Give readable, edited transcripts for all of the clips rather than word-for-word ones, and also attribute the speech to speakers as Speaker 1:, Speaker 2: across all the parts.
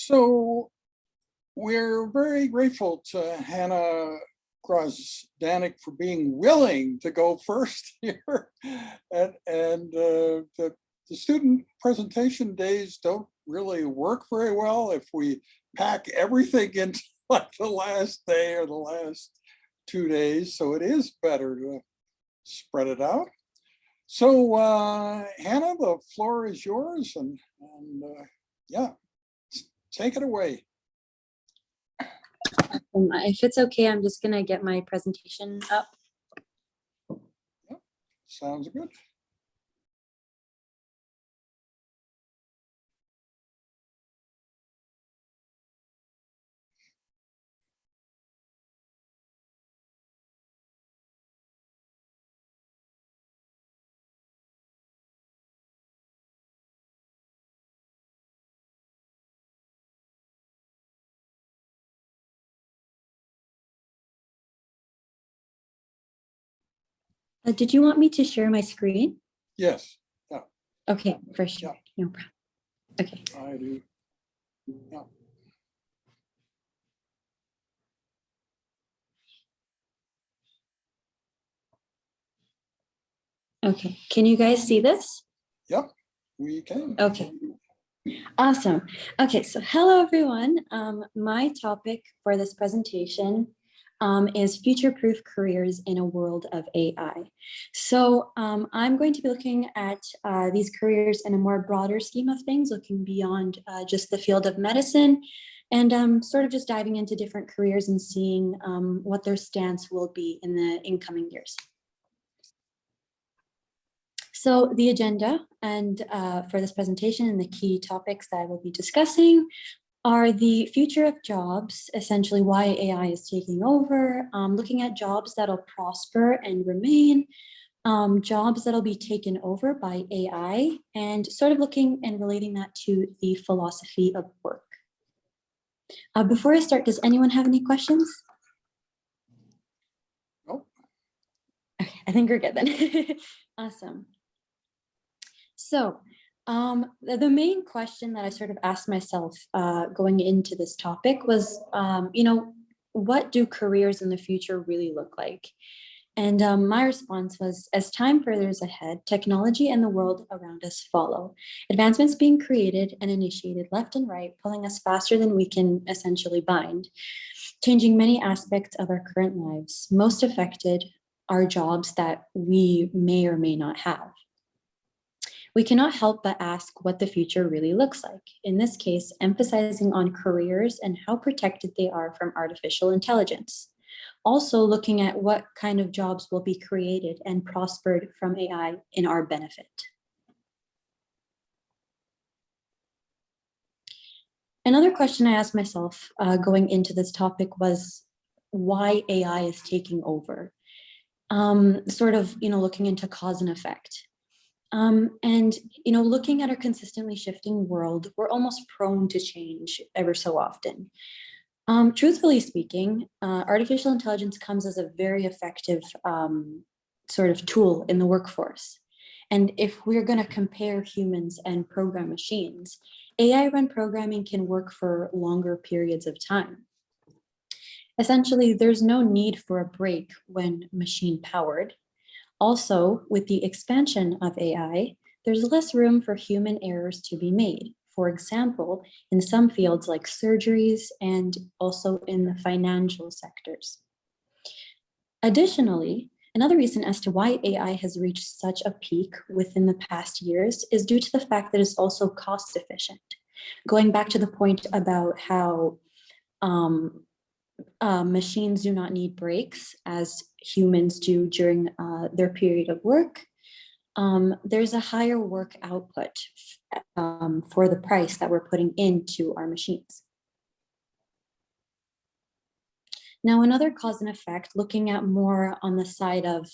Speaker 1: So we're very grateful to Hana Grosdanic for being willing to go first here. The student presentation days don't really work very well if we pack everything into like the last day or the last 2 days. So it is better to spread it out. So Hana, the floor is yours, and yeah, take it away.
Speaker 2: If it's okay, I'm just gonna get my presentation up.
Speaker 1: Yep. Sounds good.
Speaker 2: Did you want me to share my screen?
Speaker 1: Yes. Yeah.
Speaker 2: Okay, for sure. Yeah. No problem. Okay.
Speaker 1: I do. Yeah.
Speaker 2: Okay. Can you guys see this?
Speaker 1: Yep, we can.
Speaker 2: Okay. Awesome. Okay, so hello everyone. My topic for this presentation is future-proof careers in a world of AI. So I'm going to be looking at these careers in a more broader scheme of things, looking beyond just the field of medicine, and sort of just diving into different careers and seeing what their stance will be in the incoming years. So the agenda and for this presentation and the key topics that I will be discussing are the future of jobs, essentially why AI is taking over, looking at jobs that'll prosper and remain, jobs that'll be taken over by AI, and sort of looking and relating that to the philosophy of work. Before I start, does anyone have any questions?
Speaker 1: Nope.
Speaker 2: Okay, I think we're good then. Awesome. So the main question that I sort of asked myself going into this topic was, what do careers in the future really look like? And my response was, as time furthers ahead, technology and the world around us follow. Advancements being created and initiated left and right, pulling us faster than we can essentially bind, changing many aspects of our current lives. Most affected are jobs that we may or may not have. We cannot help but ask what the future really looks like. In this case, emphasizing on careers and how protected they are from artificial intelligence. Also looking at what kind of jobs will be created and prospered from AI in our benefit. Another question I asked myself going into this topic was why AI is taking over. Looking into cause and effect. Looking at our consistently shifting world, we're almost prone to change ever so often. Truthfully speaking, artificial intelligence comes as a very effective sort of tool in the workforce. And if we're going to compare humans and program machines, AI-run programming can work for longer periods of time. Essentially, there's no need for a break when machine-powered. Also, with the expansion of AI, there's less room for human errors to be made. For example, in some fields like surgeries and also in the financial sectors. Additionally, another reason as to why AI has reached such a peak within the past years is due to the fact that it's also cost efficient. Going back to the point about how machines do not need breaks as humans do during their period of work, there's a higher work output for the price that we're putting into our machines. Now, another cause and effect, looking at more on the side of,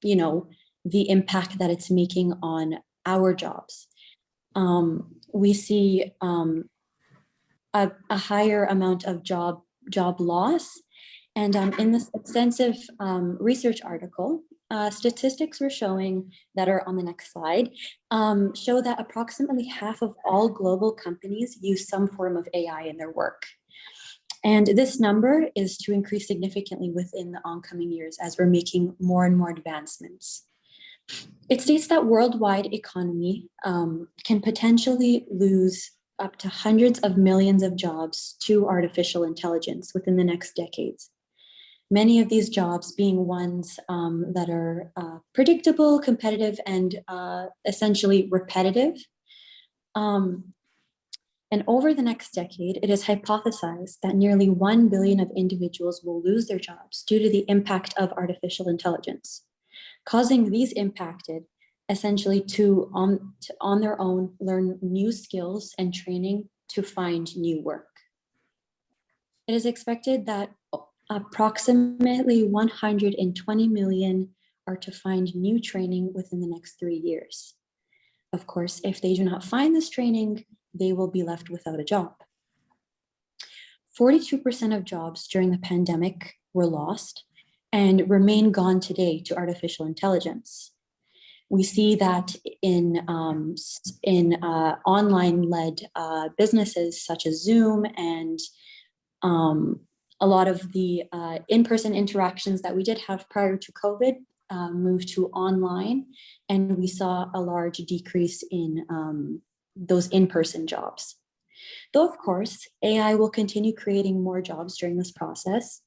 Speaker 2: the impact that it's making on our jobs. We see a higher amount of job loss. And in this extensive research article statistics we're showing that are on the next slide show that approximately half of all global companies use some form of AI in their work. And this number is to increase significantly within the oncoming years as we're making more and more advancements. It states that worldwide economy can potentially lose up to hundreds of millions of jobs to artificial intelligence within the next decades. Many of these jobs being ones that are predictable, competitive, and essentially repetitive. And over the next decade, it is hypothesized that nearly 1 billion of individuals will lose their jobs due to the impact of artificial intelligence, causing these impacted essentially to on their own learn new skills and training to find new work. It is expected that approximately 120 million are to find new training within the next 3 years. Of course, if they do not find this training, they will be left without a job. 42% of jobs during the pandemic were lost and remain gone today to artificial intelligence. We see that in online-led businesses such as Zoom and a lot of the in-person interactions that we did have prior to COVID moved to online, and we saw a large decrease in those in-person jobs. Though, of course, AI will continue creating more jobs during this process,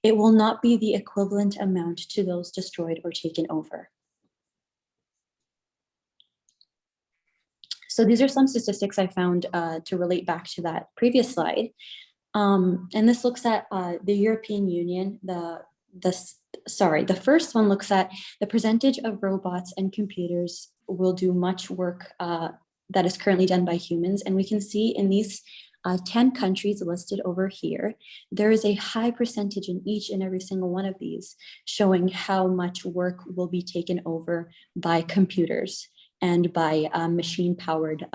Speaker 2: it will not be the equivalent amount to those destroyed or taken over. So these are some statistics I found to relate back to that previous slide. And this looks at the European Union. The first one looks at the percentage of robots and computers will do much work that is currently done by humans. And we can see in these 10 countries listed over here, there is a high percentage in each and every single one of these, showing how much work will be taken over by computers and by machine-powered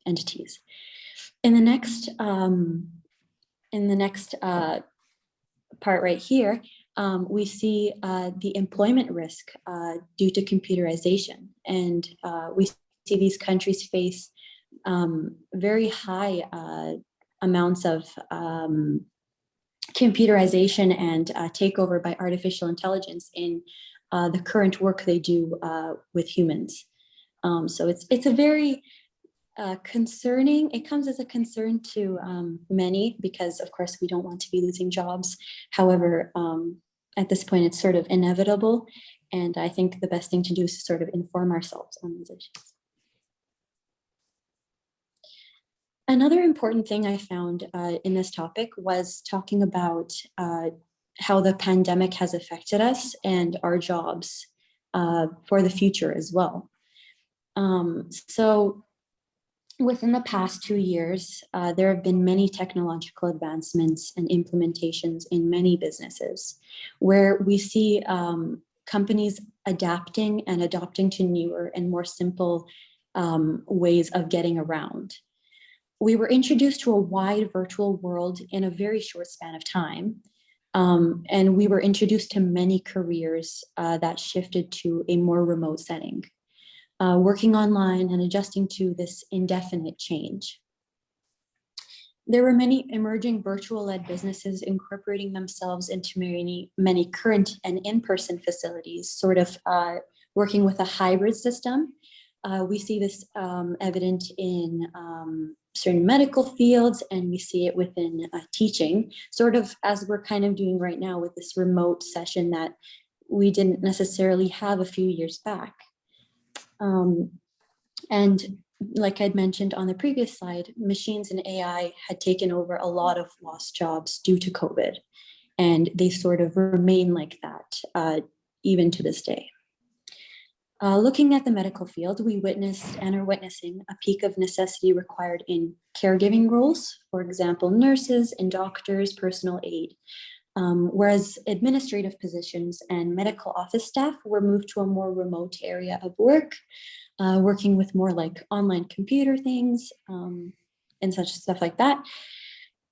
Speaker 2: entities. In the next part right here, we see the employment risk due to computerization, and we see these countries face very high amounts of computerization and takeover by artificial intelligence in the current work they do with humans. So it's a very concerning. It comes as a concern to many because, of course, we don't want to be losing jobs. However, at this point, it's sort of inevitable, and I think the best thing to do is to sort of inform ourselves on these issues. Another important thing I found in this topic was talking about how the pandemic has affected us and our jobs for the future as well. So within the past 2 years, there have been many technological advancements and implementations in many businesses where we see companies adapting and adopting to newer and more simple ways of getting around. We were introduced to a wide virtual world in a very short span of time. And we were introduced to many careers that shifted to a more remote setting, working online and adjusting to this indefinite change. There were many emerging virtual-led businesses incorporating themselves into many current and in-person facilities, sort of working with a hybrid system. We see this evident in certain medical fields, and we see it within teaching, sort of as we're kind of doing right now with this remote session that we didn't necessarily have a few years back. And like I'd mentioned on the previous slide, machines and AI had taken over a lot of lost jobs due to COVID, and they sort of remain like that even to this day. Looking at the medical field, we witnessed and are witnessing a peak of necessity required in caregiving roles, for example, nurses and doctors, personal aid, whereas administrative positions and medical office staff were moved to a more remote area of work, working with more like online computer things and such stuff like that.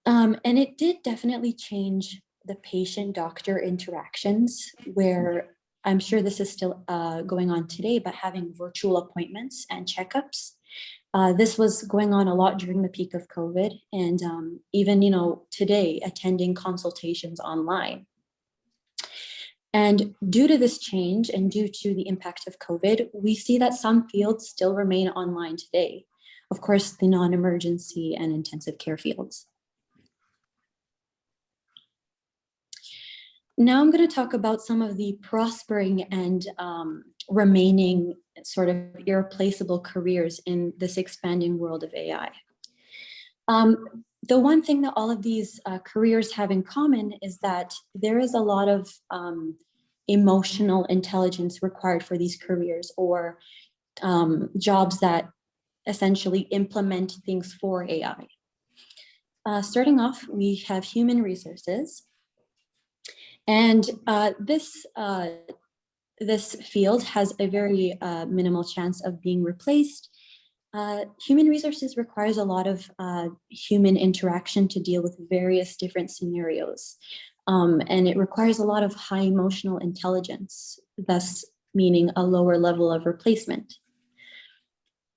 Speaker 2: And it did definitely change the patient-doctor interactions where I'm sure this is still going on today, but having virtual appointments and checkups. This was going on a lot during the peak of COVID, and even, today, attending consultations online. And due to this change and due to the impact of COVID, we see that some fields still remain online today. Of course, the non-emergency and intensive care fields. Now I'm going to talk about some of the prospering and remaining sort of irreplaceable careers in this expanding world of AI. The one thing that all of these careers have in common is that there is a lot of emotional intelligence required for these careers, or jobs that essentially implement things for AI. Starting off, we have human resources. And this field has a very minimal chance of being replaced. Human resources requires a lot of human interaction to deal with various different scenarios. And it requires a lot of high emotional intelligence, thus meaning a lower level of replacement.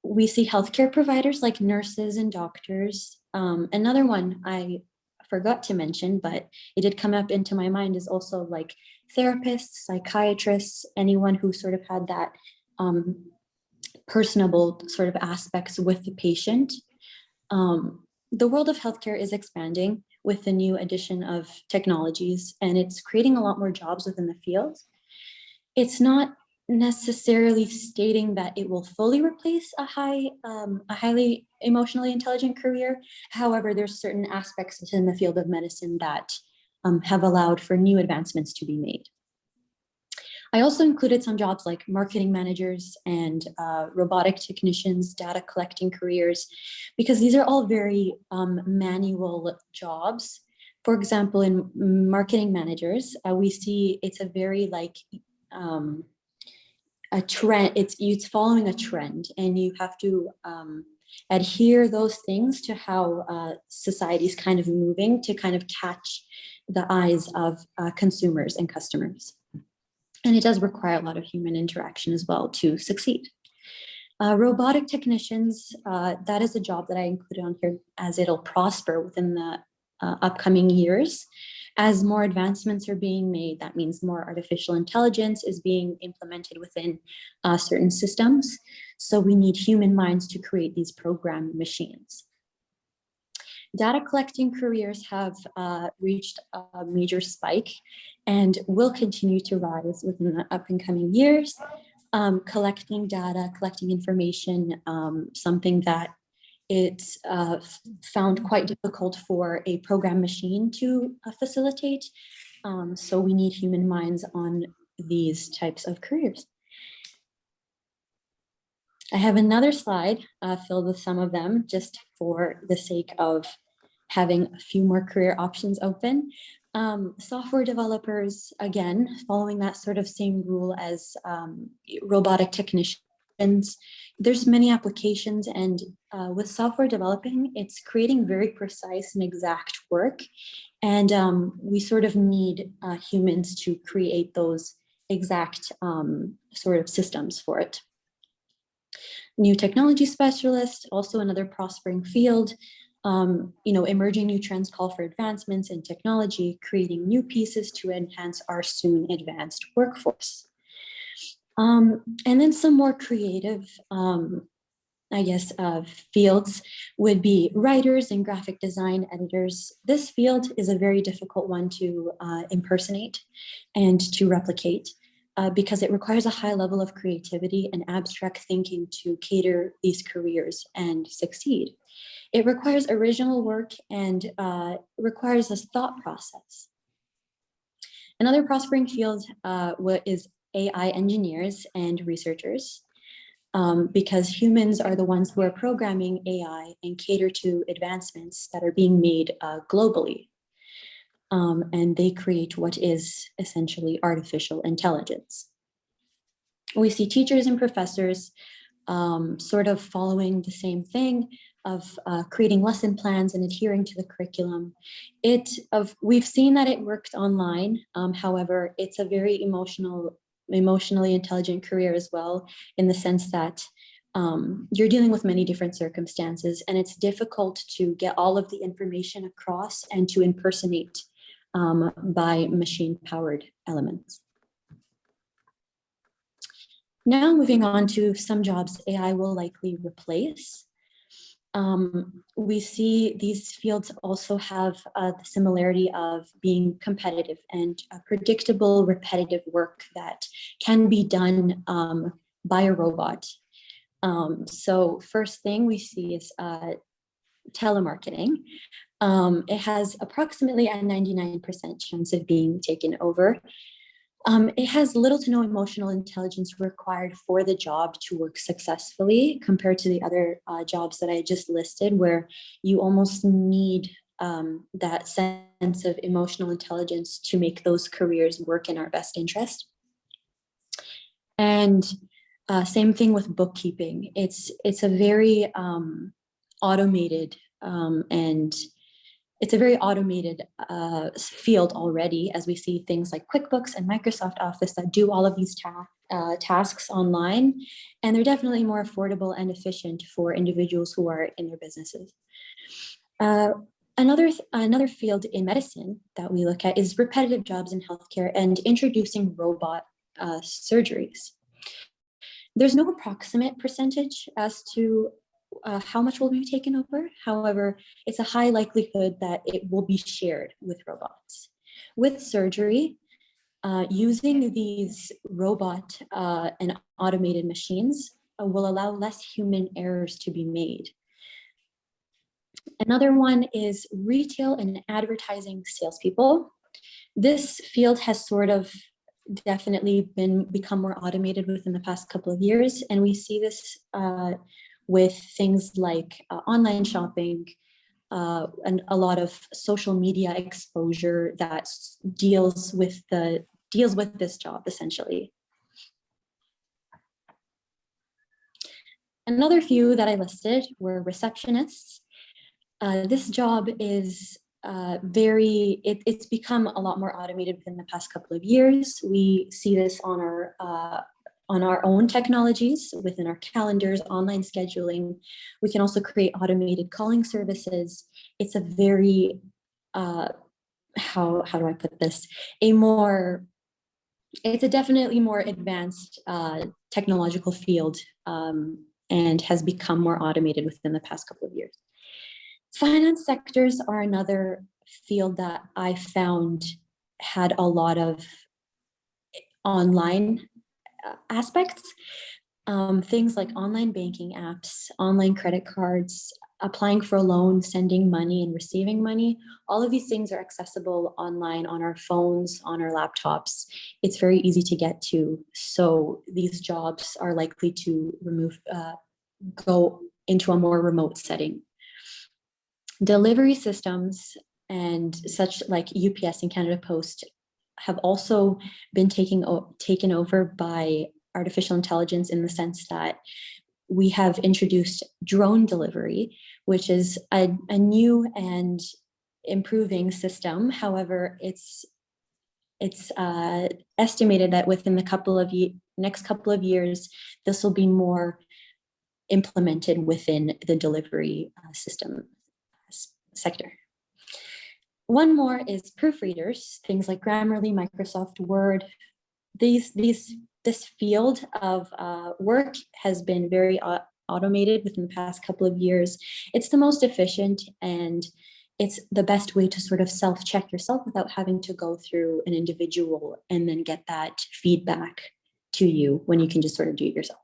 Speaker 2: We see healthcare providers like nurses and doctors. Another one I forgot to mention, but it did come up into my mind, is also like therapists, psychiatrists, anyone who sort of had that personable sort of aspects with the patient. The world of healthcare is expanding with the new addition of technologies, and it's creating a lot more jobs within the field. It's not necessarily stating that it will fully replace a highly emotionally intelligent career. However, there's certain aspects within the field of medicine that have allowed for new advancements to be made. I also included some jobs like marketing managers and robotic technicians, data collecting careers, because these are all very manual jobs. For example, in marketing managers, we see it's a very like a trend. It's following a trend, and you have to adhere those things to how society's kind of moving to kind of catch the eyes of consumers and customers. And it does require a lot of human interaction as well to succeed. Robotic technicians, that is a job that I included on here as it'll prosper within the upcoming years. As more advancements are being made, that means more artificial intelligence is being implemented within certain systems. So we need human minds to create these programmed machines. Data collecting careers have reached a major spike and will continue to rise within the up and coming years. Collecting data, collecting information, something that it's found quite difficult for a program machine to facilitate. So we need human minds on these types of careers. I have another slide filled with some of them just for the sake of having a few more career options open. Software developers, again, following that sort of same rule as robotic technicians, there's many applications, and with software developing, it's creating very precise and exact work. And we sort of need humans to create those exact sort of systems for it. New technology specialists, also another prospering field. Emerging new trends call for advancements in technology, creating new pieces to enhance our soon advanced workforce. And then some more creative, fields would be writers and graphic design editors. This field is a very difficult one to impersonate and to replicate. Because it requires a high level of creativity and abstract thinking to cater these careers and succeed. It requires original work and requires a thought process. Another prospering field is AI engineers and researchers, because humans are the ones who are programming AI and cater to advancements that are being made globally. And they create what is essentially artificial intelligence. We see teachers and professors sort of following the same thing of creating lesson plans and adhering to the curriculum. We've seen that it worked online. However, it's a very emotional emotionally intelligent career as well, in the sense that you're dealing with many different circumstances, and it's difficult to get all of the information across and to impersonate by machine-powered elements. Now moving on to some jobs AI will likely replace. We see these fields also have the similarity of being competitive and predictable, repetitive work that can be done by a robot. So first thing we see is telemarketing. It has approximately a 99% chance of being taken over. It has little to no emotional intelligence required for the job to work successfully compared to the other jobs that I just listed, where you almost need that sense of emotional intelligence to make those careers work in our best interest. And same thing with bookkeeping. It's a very automated and it's a very automated field already, as we see things like QuickBooks and Microsoft Office that do all of these tasks online, and they're definitely more affordable and efficient for individuals who are in their businesses. Another field in medicine that we look at is repetitive jobs in healthcare and introducing robot surgeries. There's no approximate percentage as to how much will be taken over. However, it's a high likelihood that it will be shared with robots. With surgery, using these robot and automated machines will allow less human errors to be made. Another one is retail and advertising salespeople. This field has sort of definitely become more automated within the past couple of years, and we see this with things like online shopping and a lot of social media exposure that deals with this job essentially. Another few that I listed were receptionists. This job is it's become a lot more automated within the past couple of years. We see this on our own technologies, within our calendars, online scheduling. We can also create automated calling services. It's a very, how do I put this? It's a definitely more advanced technological field and has become more automated within the past couple of years. Finance sectors are another field that I found had a lot of online aspects. Things like online banking apps, online credit cards, applying for a loan, sending money and receiving money. All of these things are accessible online on our phones, on our laptops. It's very easy to get to. So these jobs are likely to go into a more remote setting. Delivery systems and such like UPS and Canada Post have also been taken over by artificial intelligence, in the sense that we have introduced drone delivery, which is a new and improving system. However, it's estimated that within the next couple of years, this will be more implemented within the delivery system sector. One more is proofreaders, things like Grammarly, Microsoft Word. This field of work has been very automated within the past couple of years. It's the most efficient, and it's the best way to sort of self-check yourself without having to go through an individual and then get that feedback to you, when you can just sort of do it yourself.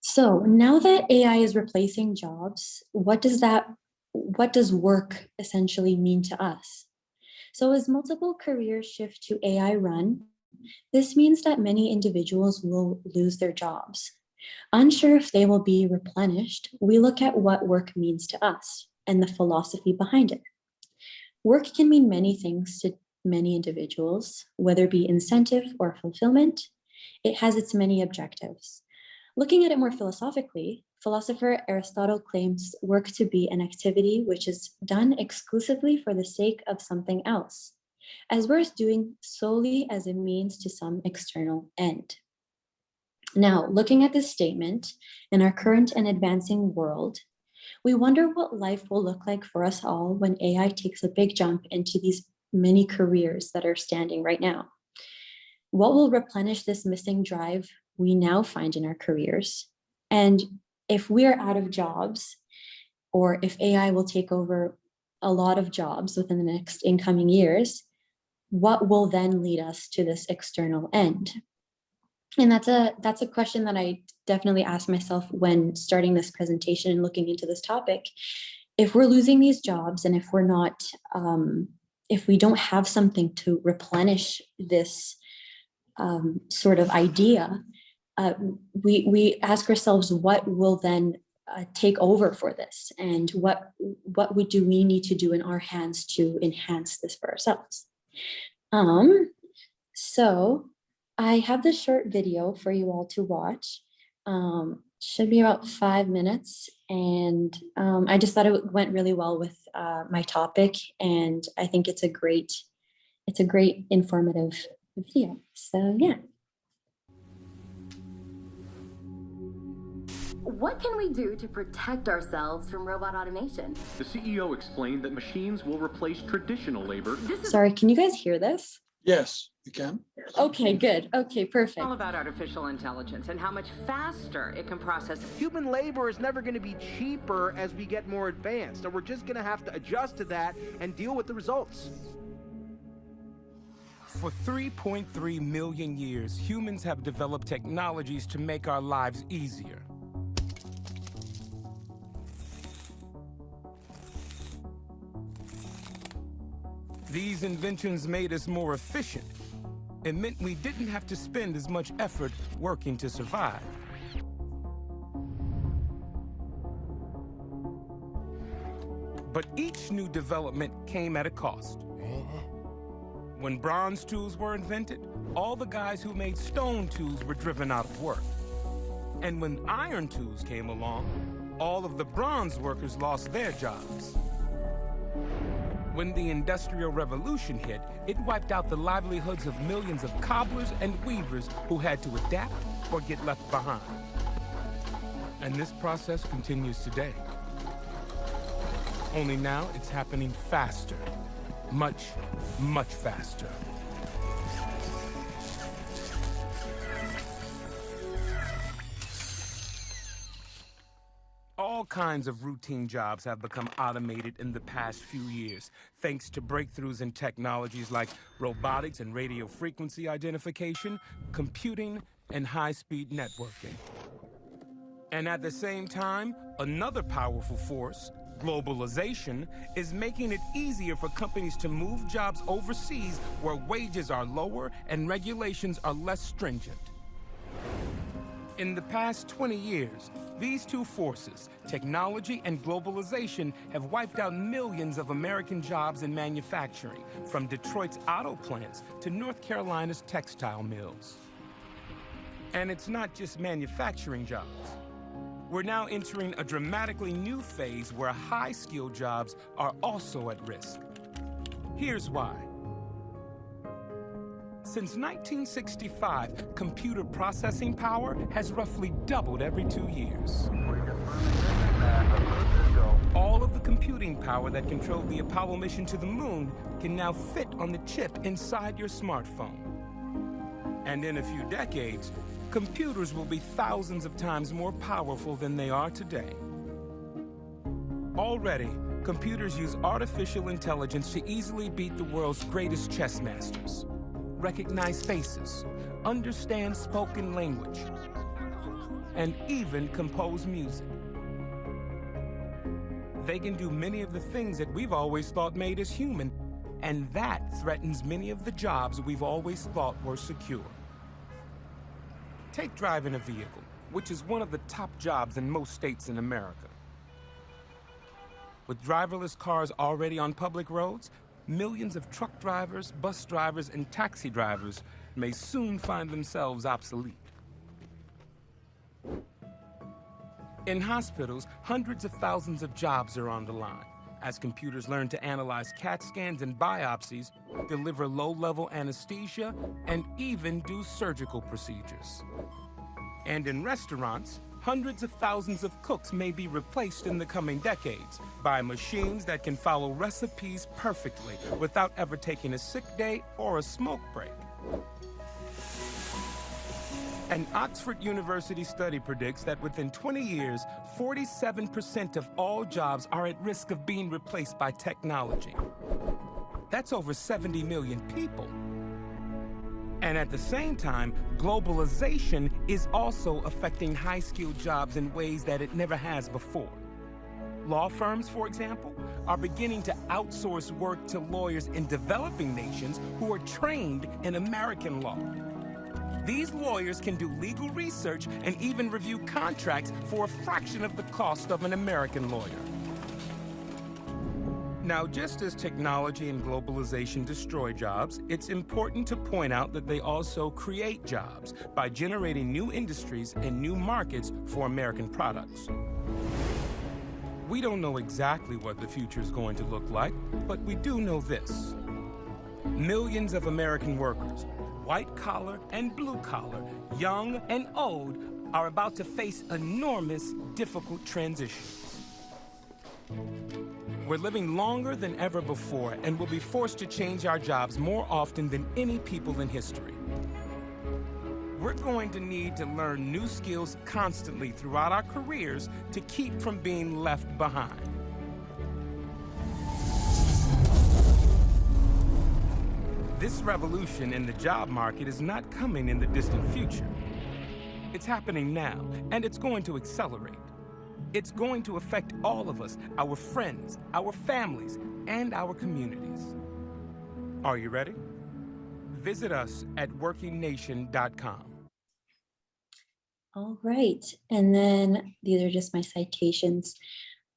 Speaker 2: So now that AI is replacing jobs, what does work essentially mean to us? So as multiple careers shift to AI run, this means that many individuals will lose their jobs. Unsure if they will be replenished, we look at what work means to us and the philosophy behind it. Work can mean many things to many individuals, whether it be incentive or fulfillment. It has its many objectives. Looking at it more philosophically, philosopher Aristotle claims work to be an activity which is done exclusively for the sake of something else. as worth doing solely as a means to some external end. Now, looking at this statement in our current and advancing world, we wonder what life will look like for us all when AI takes a big jump into these many careers that are standing right now. What will replenish this missing drive we now find in our careers? And if we're out of jobs, or if AI will take over a lot of jobs within the next incoming years, what will then lead us to this external end? And that's a question that I definitely asked myself when starting this presentation and looking into this topic. If we're losing these jobs, and if we're not, if we don't have something to replenish this sort of idea, we ask ourselves, what will then take over for this, and what do we need to do in our hands to enhance this for ourselves? So I have this short video for you all to watch. Should be about 5 minutes, and I just thought it went really well with my topic, and I think it's a great informative video. So yeah.
Speaker 3: What can we do to protect ourselves from robot automation?
Speaker 4: The CEO explained that machines will replace traditional labor.
Speaker 2: Sorry, can you guys hear this?
Speaker 1: Yes, you can.
Speaker 2: Okay, good. Okay, perfect.
Speaker 5: All about artificial intelligence and how much faster it can process.
Speaker 6: Human labor is never going to be cheaper as we get more advanced, and we're just going to have to adjust to that and deal with the results.
Speaker 7: For 3.3 million years, humans have developed technologies to make our lives easier. These inventions made us more efficient. It meant we didn't have to spend as much effort working to survive. But each new development came at a cost. When bronze tools were invented, all the guys who made stone tools were driven out of work. And when iron tools came along, all of the bronze workers lost their jobs. When the Industrial Revolution hit, it wiped out the livelihoods of millions of cobblers and weavers who had to adapt or get left behind. And this process continues today. Only now it's happening faster. Much, much faster. All kinds of routine jobs have become automated in the past few years, thanks to breakthroughs in technologies like robotics and radio frequency identification, computing, and high-speed networking. And at the same time, another powerful force, globalization, is making it easier for companies to move jobs overseas where wages are lower and regulations are less stringent. In the past 20 years, these two forces, technology and globalization, have wiped out millions of American jobs in manufacturing, from Detroit's auto plants to North Carolina's textile mills. And it's not just manufacturing jobs. We're now entering a dramatically new phase where high-skilled jobs are also at risk. Here's why. Since 1965, computer processing power has roughly doubled every 2 years. All of the computing power that controlled the Apollo mission to the moon can now fit on the chip inside your smartphone. And in a few decades, computers will be thousands of times more powerful than they are today. Already, computers use artificial intelligence to easily beat the world's greatest chess masters, recognize faces, understand spoken language, and even compose music. They can do many of the things that we've always thought made us human, and that threatens many of the jobs we've always thought were secure. Take driving a vehicle, which is one of the top jobs in most states in America. With driverless cars already on public roads, millions of truck drivers, bus drivers, and taxi drivers may soon find themselves obsolete. In hospitals, hundreds of thousands of jobs are on the line. as computers learn to analyze CAT scans and biopsies, deliver low-level anesthesia, and even do surgical procedures. And in restaurants, hundreds of thousands of cooks may be replaced in the coming decades by machines that can follow recipes perfectly without ever taking a sick day or a smoke break. An Oxford University study predicts that within 20 years, 47% of all jobs are at risk of being replaced by technology. That's over 70 million people. And at the same time, globalization is also affecting high-skilled jobs in ways that it never has before. Law firms, for example, are beginning to outsource work to lawyers in developing nations who are trained in American law. These lawyers can do legal research and even review contracts for a fraction of the cost of an American lawyer. Now, just as technology and globalization destroy jobs, it's important to point out that they also create jobs by generating new industries and new markets for American products. We don't know exactly what the future is going to look like, but we do know this. Millions of American workers, white collar and blue collar, young and old, are about to face enormous, difficult transitions. We're living longer than ever before and will be forced to change our jobs more often than any people in history. We're going to need to learn new skills constantly throughout our careers to keep from being left behind. This revolution in the job market is not coming in the distant future. It's happening now, and it's going to accelerate. It's going to affect all of us, our friends, our families, and our communities. Are you ready? Visit us at workingnation.com.
Speaker 2: All right, and then these are just my citations.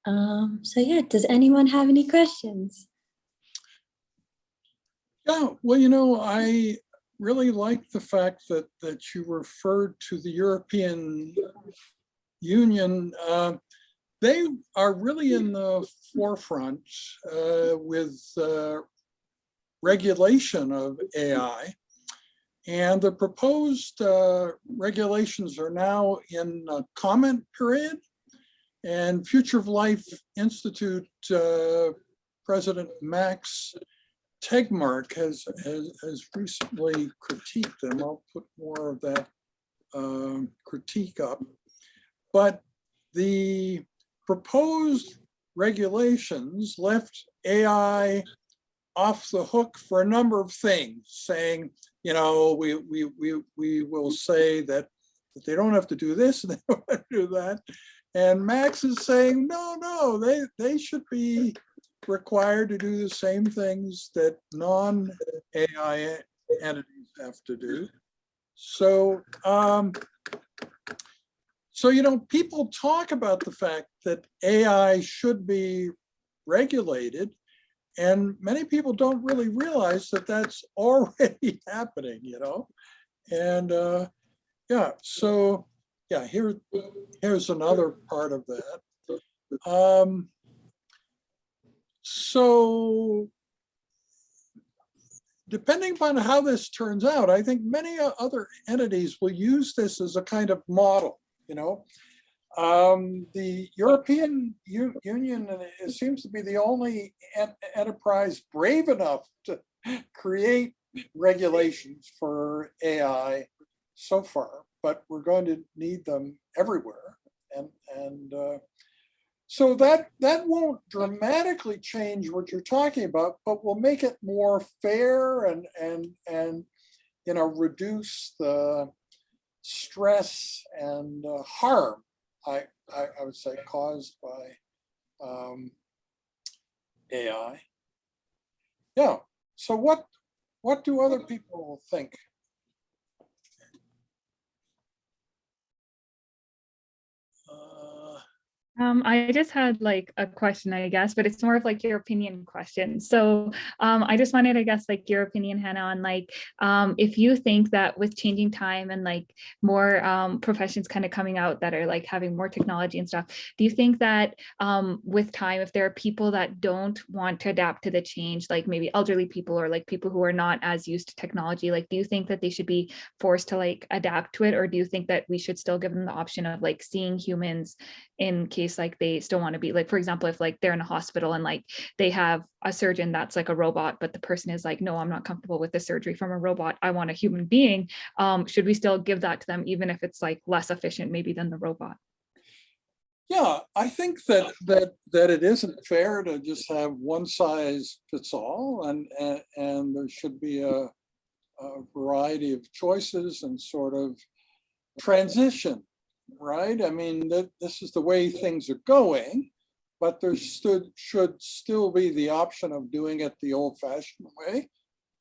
Speaker 2: So yeah, does anyone have any questions?
Speaker 1: Yeah, well, I really like the fact that you referred to the European Union. They are really in the forefront with regulation of AI. And the proposed regulations are now in a comment period. And Future of Life Institute President Max Tegmark has recently critiqued them. I'll put more of that critique up. But the proposed regulations left AI off the hook for a number of things, saying, we will say that they don't have to do this and they don't have to do that. And Max is saying, no, they should be required to do the same things that non-AI entities have to do. So, people talk about the fact that AI should be regulated, and many people don't really realize that that's already happening, And here's another part of that. So depending upon how this turns out, I think many other entities will use this as a kind of model, The European Union seems to be the only enterprise brave enough to create regulations for AI so far, but we're going to need them everywhere. And so that won't dramatically change what you're talking about, but will make it more fair and reduce the stress and harm, I would say, caused by AI. Yeah. So what do other people think?
Speaker 8: I just had like a question, I guess, but it's more of like your opinion question. So I just wanted, I guess, like your opinion, Hannah, on like if you think that with changing time and like more professions kind of coming out that are like having more technology and stuff, do you think that with time, if there are people that don't want to adapt to the change, like maybe elderly people or like people who are not as used to technology, like do you think that they should be forced to like adapt to it, or do you think that we should still give them the option of like seeing humans in case like they still want to be, like for example, if like they're in a hospital and like they have a surgeon that's like a robot, but the person is like, no, I'm not comfortable with the surgery from a robot, I want a human being, should we still give that to them even if it's like less efficient maybe than the robot?
Speaker 1: Yeah, I think that it isn't fair to just have one size fits all, and there should be a variety of choices and sort of transition, right? I mean, this is the way things are going, but there should still be the option of doing it the old-fashioned way,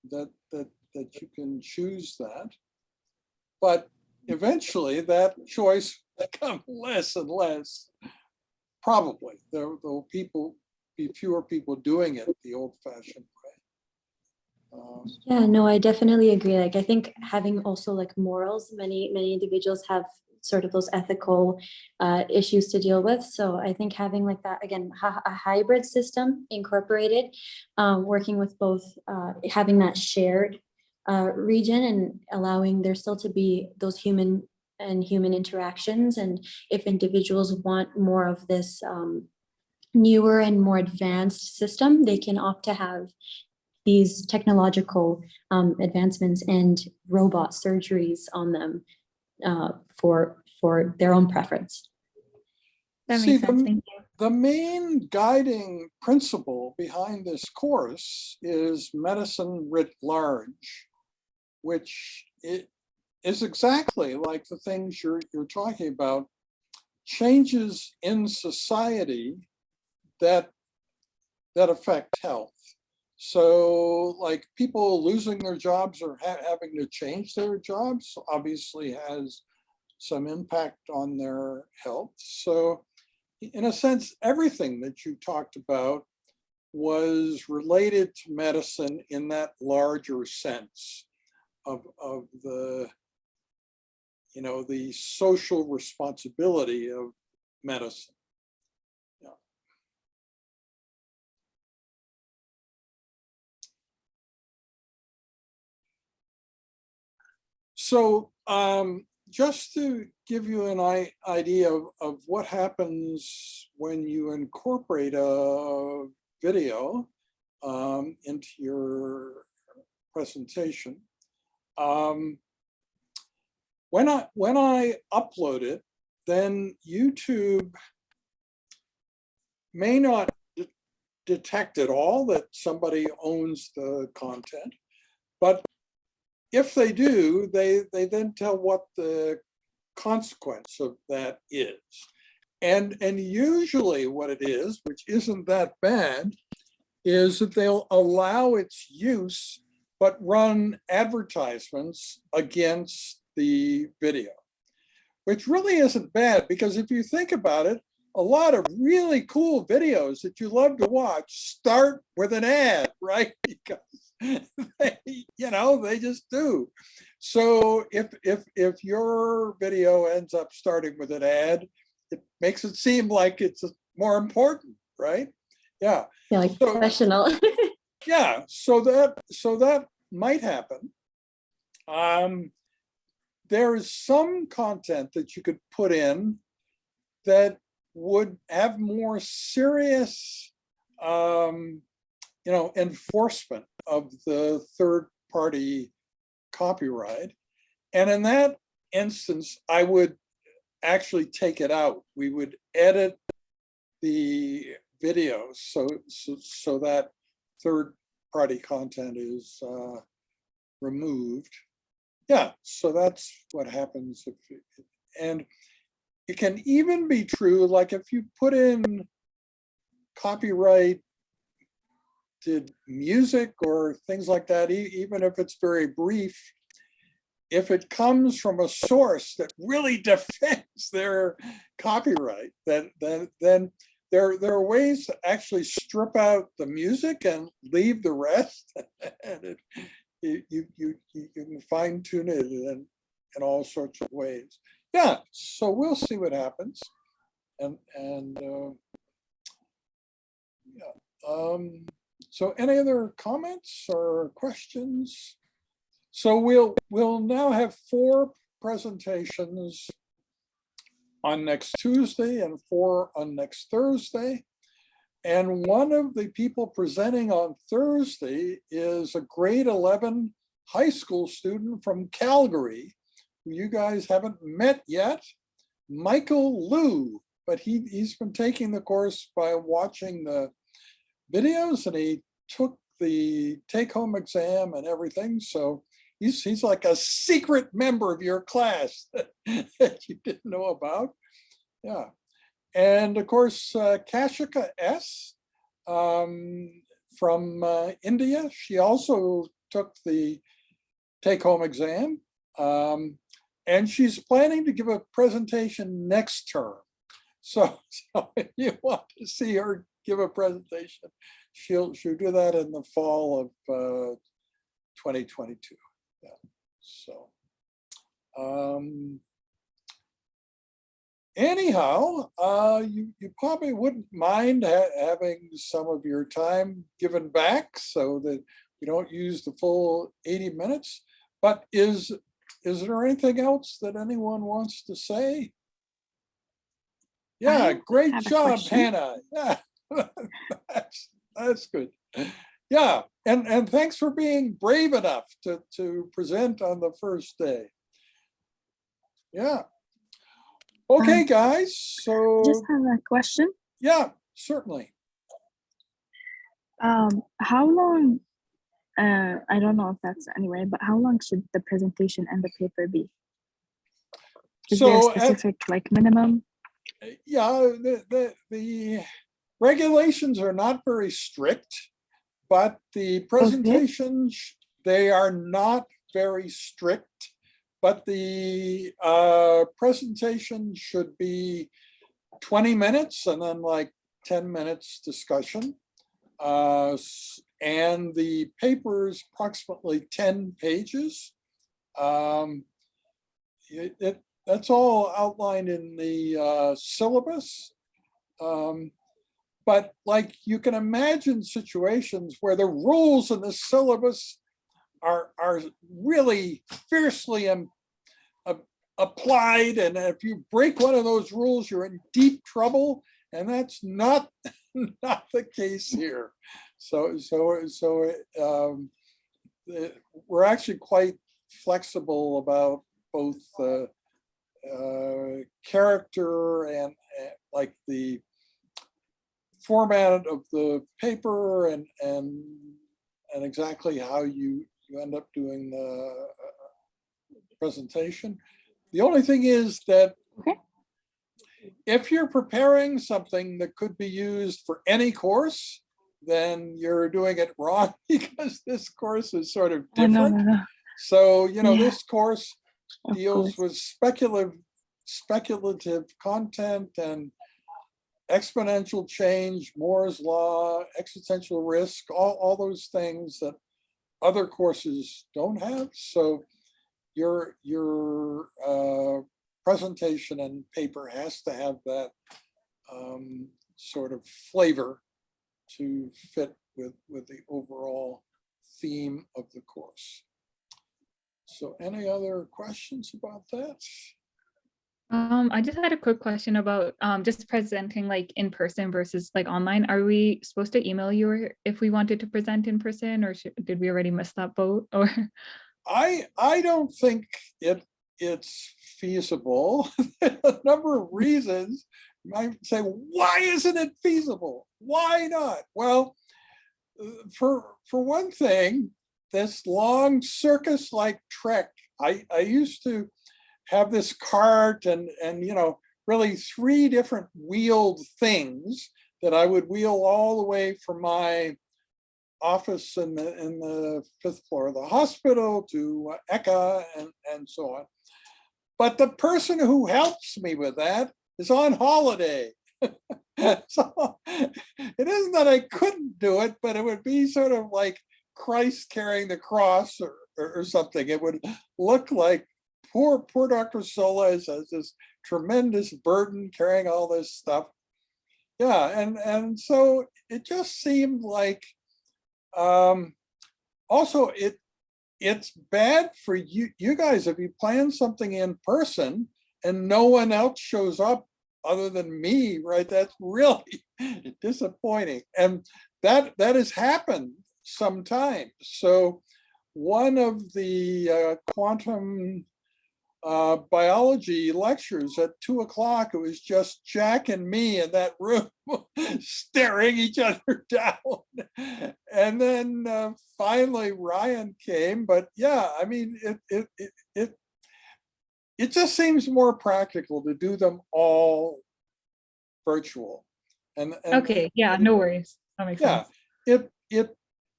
Speaker 1: that you can choose that. But eventually that choice will become less and less. Probably there'll be fewer people doing it the old-fashioned way.
Speaker 2: Yeah, no, I definitely agree. Like, I think having also like morals, many individuals have sort of those ethical issues to deal with. So I think having like that, again, a hybrid system incorporated, working with both, having that shared region and allowing there still to be those human interactions. And if individuals want more of this newer and more advanced system, they can opt to have these technological advancements and robot surgeries on them for their own preference.
Speaker 8: That
Speaker 1: See,
Speaker 8: makes sense. Thank you.
Speaker 1: the main guiding principle behind this course is medicine writ large, which is exactly like the things you're talking about, changes in society that affect health. So like people losing their jobs or having to change their jobs obviously has some impact on their health. So in a sense, everything that you talked about was related to medicine in that larger sense of the, the social responsibility of medicine. Yeah. So just to give you an idea of what happens when you incorporate a video into your presentation. When I upload it, then YouTube may not detect at all that somebody owns the content, but if they do, they then tell what the consequence of that is. And usually what it is, which isn't that bad, is that they'll allow its use, but run advertisements against the video, which really isn't bad, because if you think about it, a lot of really cool videos that you love to watch start with an ad, right? Because they just do. So if your video ends up starting with an ad, it makes it seem like it's more important, right? Yeah.
Speaker 2: Yeah, like professional.
Speaker 1: Yeah. So that might happen. There is some content that you could put in that would have more serious enforcement of the third-party copyright. And in that instance, I would actually take it out. We would edit the video so that third-party content is removed. Yeah, so that's what happens. And it can even be true, like if you put in copyrighted music or things like that, even if it's very brief, if it comes from a source that really defends their copyright, then there are ways to actually strip out the music and leave the rest, and you can fine tune it in all sorts of ways. Yeah, so we'll see what happens, and yeah. So any other comments or questions? So we'll now have 4 presentations on next Tuesday and 4 on next Thursday. And one of the people presenting on Thursday is a grade 11 high school student from Calgary, who you guys haven't met yet, Michael Liu. But he's been taking the course by watching the videos, and he took the take-home exam and everything. So he's like a secret member of your class that you didn't know about. Yeah. And of course, Kashika S. From India, she also took the take-home exam. And she's planning to give a presentation next term. So if you want to see her give a presentation, she'll do that in the fall of 2022. Yeah. So anyhow, you probably wouldn't mind having some of your time given back so that we don't use the full 80 minutes. But is there anything else that anyone wants to say? Yeah, great job, Hannah. Yeah, that's good. Yeah, and thanks for being brave enough to present on the first day. Yeah. Okay, guys. So
Speaker 9: Just have a question.
Speaker 1: Yeah, certainly.
Speaker 9: How long? I don't know if that's anyway, but how long should the presentation and the paper be? Is there a specific like minimum?
Speaker 1: Yeah, the regulations are not very strict, but the presentations, they are not very strict, but the presentation should be 20 minutes and then like 10 minutes discussion. And the paper is approximately 10 pages. That's all outlined in the syllabus. But like you can imagine situations where the rules in the syllabus are really fiercely applied. And if you break one of those rules, you're in deep trouble. And that's not the case here. So we're actually quite flexible about both character and like the format of the paper and exactly how you end up doing the presentation. The only thing is that if you're preparing something that could be used for any course, then you're doing it wrong because this course is sort of different.
Speaker 9: No.
Speaker 1: So, this course deals with speculative content and exponential change, Moore's law, existential risk, all those things that other courses don't have. So your presentation and paper has to have that sort of flavor to fit with the overall theme of the course. So any other questions about that?
Speaker 8: I just had a quick question about just presenting like in person versus like online. Are we supposed to email you if we wanted to present in person, or did we already miss that boat? Or
Speaker 1: I don't think it's feasible. A number of reasons. You might say, why isn't it feasible? Why not? Well, for one thing, this long circus-like trek, I used to have this cart and really 3 different wheeled things that I would wheel all the way from my office in the 5th floor of the hospital to ECHA and so on. But the person who helps me with that is on holiday. So it isn't that I couldn't do it, but it would be sort of like Christ carrying the cross or something. It would look like poor Dr. Solis has this tremendous burden carrying all this stuff. Yeah, and so it just seemed like also it's bad for you guys if you plan something in person and no one else shows up other than me, right? That's really disappointing. And that has happened sometimes. So one of the quantum biology lectures at 2 o'clock, it was just Jack and me in that room staring each other down. And then finally Ryan came, but yeah, I mean, it just seems more practical to do them all virtual. And
Speaker 8: Okay, yeah, no worries. That makes sense.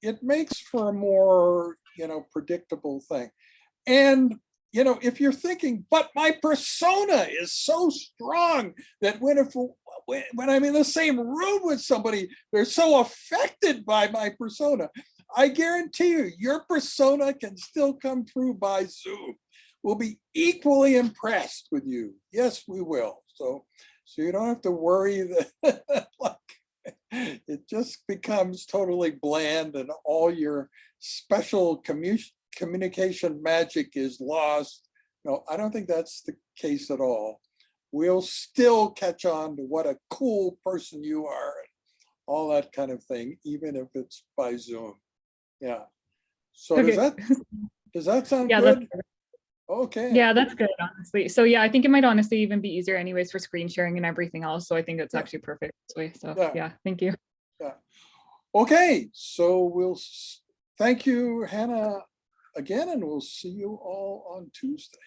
Speaker 1: It makes for a more, predictable thing. And if you're thinking, but my persona is so strong that when I'm in the same room with somebody, they're so affected by my persona. I guarantee you, your persona can still come through by Zoom. We'll be equally impressed with you. Yes, we will. So you don't have to worry that it just becomes totally bland and all your special communication magic is lost. No, I don't think that's the case at all. We'll still catch on to what a cool person you are and all that kind of thing, even if it's by Zoom. Yeah. So
Speaker 8: Okay.
Speaker 1: does that sound
Speaker 8: Yeah,
Speaker 1: good? Okay.
Speaker 8: Yeah, that's good, honestly. So yeah, I think it might honestly even be easier anyways for screen sharing and everything else. So I think it's actually perfect this way. So yeah, thank you.
Speaker 1: Yeah. Okay, so we'll thank you, Hannah, again, and we'll see you all on Tuesday.